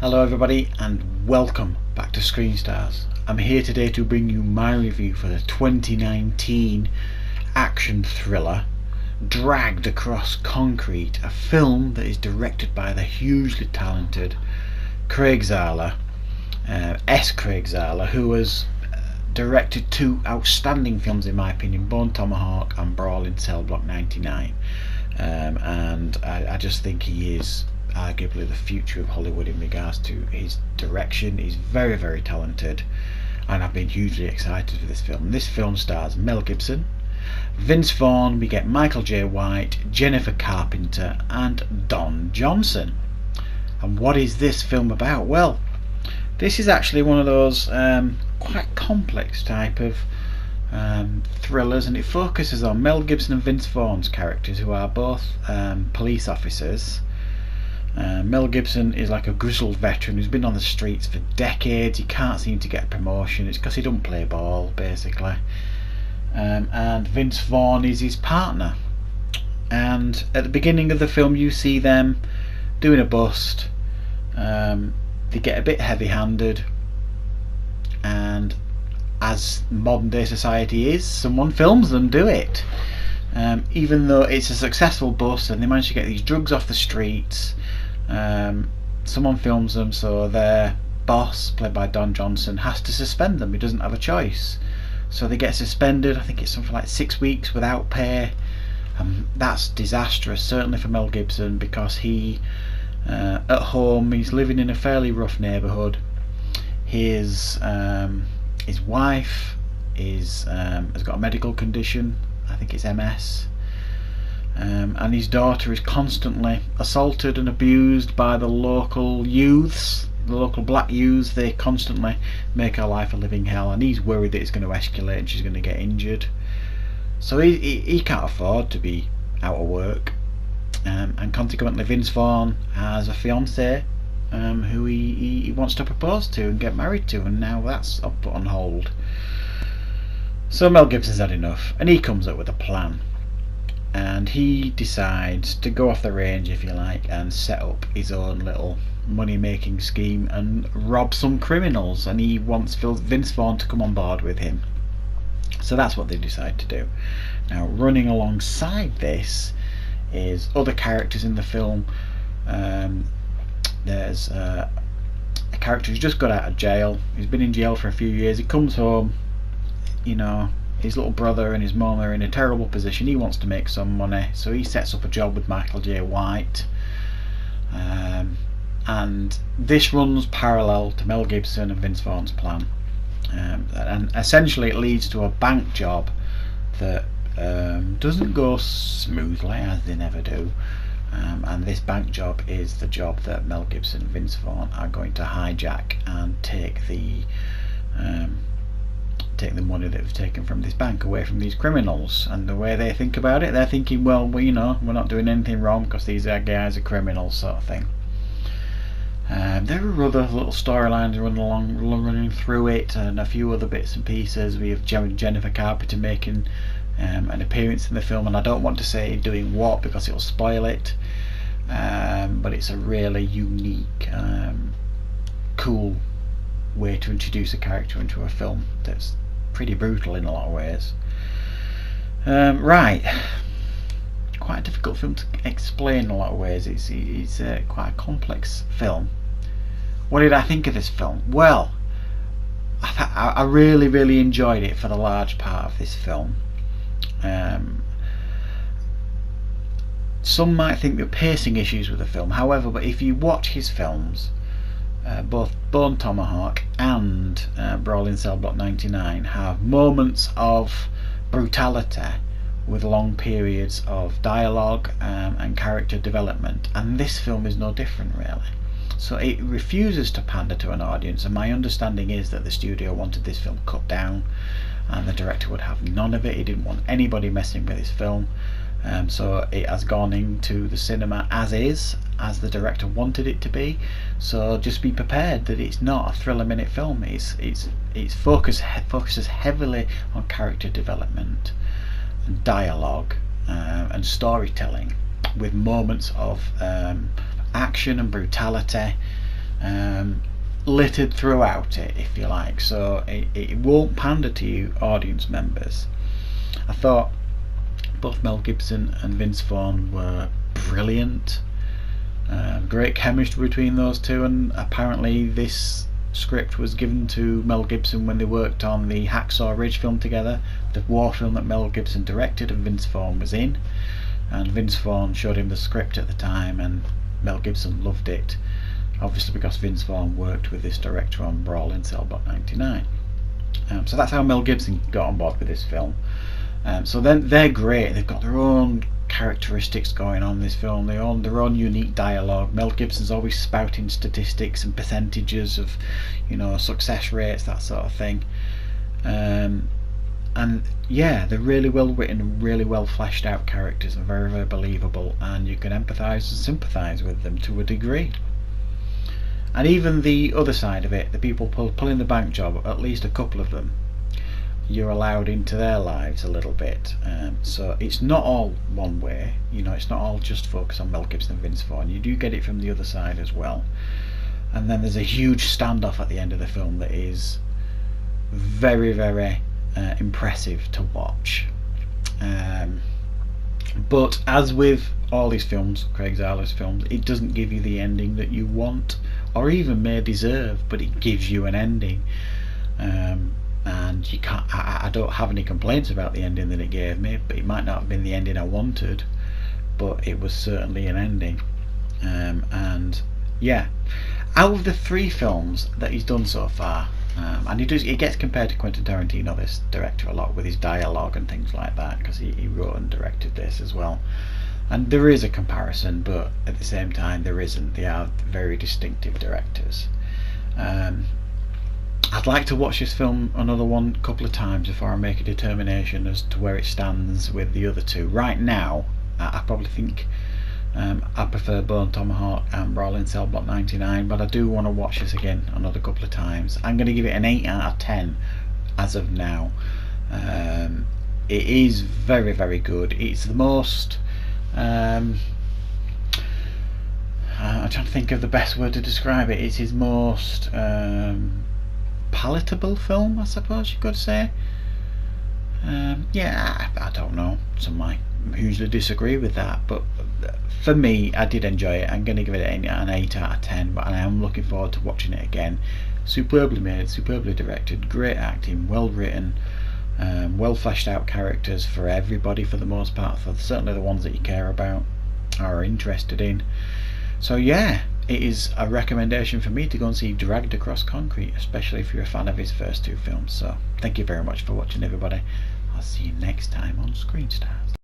Hello everybody and welcome back to Screen Stars. I'm here today to bring you my review for the 2019 action thriller Dragged Across Concrete, a film that is directed by the hugely talented Craig Zahler, Craig Zahler, who has directed two outstanding films in my opinion, Bone Tomahawk and Brawl in Cell Block 99. And I just think he is arguably the future of Hollywood in regards to his direction. He's very, very talented, and I've been hugely excited for this film. This film stars Mel Gibson, Vince Vaughn, we get Michael Jai White, Jennifer Carpenter and Don Johnson. And what is this film about? Well, this is actually one of those quite complex type of thrillers, and it focuses on Mel Gibson and Vince Vaughn's characters, who are both police officers. Mel Gibson is like a grizzled veteran who's been on the streets for decades. He can't seem to get a promotion. It's because he don't play ball, basically. And Vince Vaughn is his partner. And at the beginning of the film, you see them doing a bust. They get a bit heavy-handed, and as modern day society is, someone films them do it. Even though it's a successful bust and they manage to get these drugs off the streets, someone films them, so their boss, played by Don Johnson, has to suspend them. He doesn't have a choice, so they get suspended. I think it's something like 6 weeks without pay. That's disastrous, certainly for Mel Gibson, because he at home, he's living in a fairly rough neighbourhood. His wife has got a medical condition, I think it's MS, and his daughter is constantly assaulted and abused by the local youths, the local black youths. They constantly make her life a living hell, and he's worried that it's going to escalate and she's going to get injured. So he can't afford to be out of work, and consequently Vince Vaughn has a fiancée who he wants to propose to and get married to, and now that's up on hold. So Mel Gibson's had enough, and he comes up with a plan, and he decides to go off the range, if you like, and set up his own little money-making scheme and rob some criminals, and he wants Vince Vaughn to come on board with him. So that's what they decide to do. Now, running alongside this is other characters in the film. There's a character who's just got out of jail. He's been in jail for a few years. He comes home, you know, his little brother and his mum are in a terrible position. He wants to make some money, so he sets up a job with Michael Jai White, and this runs parallel to Mel Gibson and Vince Vaughn's plan, and essentially it leads to a bank job that doesn't go smoothly, as they never do. And this bank job is the job that Mel Gibson and Vince Vaughn are going to hijack and take the money that was taken from this bank away from these criminals. And the way they think about it, they're thinking, well, you know, we're not doing anything wrong because these guys are criminals, sort of thing. There are other little storylines running through it, and a few other bits and pieces. We have Jennifer Carpenter making an appearance in the film, and I don't want to say doing what because it'll spoil it, but it's a really unique, cool way to introduce a character into a film that's pretty brutal in a lot of ways. Right, quite a difficult film to explain in a lot of ways. It's quite a complex film. What did I think of this film? Well, I really, really enjoyed it for the large part of this film. Some might think there are pacing issues with the film, however, but if you watch his films, both Bone Tomahawk and Brawl in Cell Block 99 have moments of brutality with long periods of dialogue and character development, and this film is no different, really. So it refuses to pander to an audience, and my understanding is that the studio wanted this film cut down and the director would have none of it. He didn't want anybody messing with his film, so it has gone into the cinema as is, as the director wanted it to be. So just be prepared that it's not a thriller-minute film. It focuses heavily on character development and dialogue and storytelling, with moments of action and brutality littered throughout it, if you like, so it won't pander to you audience members. I thought both Mel Gibson and Vince Vaughn were brilliant. Great chemistry between those two, and apparently this script was given to Mel Gibson when they worked on the Hacksaw Ridge film together, the war film that Mel Gibson directed and Vince Vaughn was in. And Vince Vaughn showed him the script at the time, and Mel Gibson loved it, obviously because Vince Vaughn worked with this director on Brawl in Cell Block 99. So that's how Mel Gibson got on board with this film. So then they're great. They've got their own characteristics going on in this film, their own unique dialogue. Mel Gibson's always spouting statistics and percentages of, success rates, that sort of thing. And yeah, they're really well written and really well fleshed out characters, and very, very believable, and you can empathise and sympathise with them to a degree. And even the other side of it, the people pulling the bank job, at least a couple of them, you're allowed into their lives a little bit. So it's not all one way, it's not all just focused on Mel Gibson and Vince Vaughn. You do get it from the other side as well. And then there's a huge standoff at the end of the film that is very, very impressive to watch. But as with all these films, Craig Zahler's films, it doesn't give you the ending that you want or even may deserve, but it gives you an ending. And you can't. I don't have any complaints about the ending that it gave me, but it might not have been the ending I wanted, but it was certainly an ending. And yeah, out of the 3 films that he's done so far, and he gets compared to Quentin Tarantino, this director, a lot with his dialogue and things like that, because he wrote and directed this as well. And there is a comparison, but at the same time there isn't. They are very distinctive directors. I'd like to watch this film another couple of times before I make a determination as to where it stands with the other 2. Right now, I probably think I prefer Bone Tomahawk and Brawl in Cell Block 99, but I do want to watch this again another couple of times. I'm going to give it an 8 out of 10 as of now. It is very, very good. It's the most... I'm trying to think of the best word to describe it. It's his most... palatable film, I suppose you could say. Yeah, I don't know. Some might hugely disagree with that, but for me, I did enjoy it. I'm going to give it an 8 out of 10, but I am looking forward to watching it again. Superbly made, superbly directed, great acting, well written, well fleshed out characters for everybody for the most part, for certainly the ones that you care about or are interested in. So yeah, it is a recommendation for me to go and see Dragged Across Concrete, especially if you're a fan of his first 2 films. So thank you very much for watching, everybody. I'll see you next time on Screen Stars.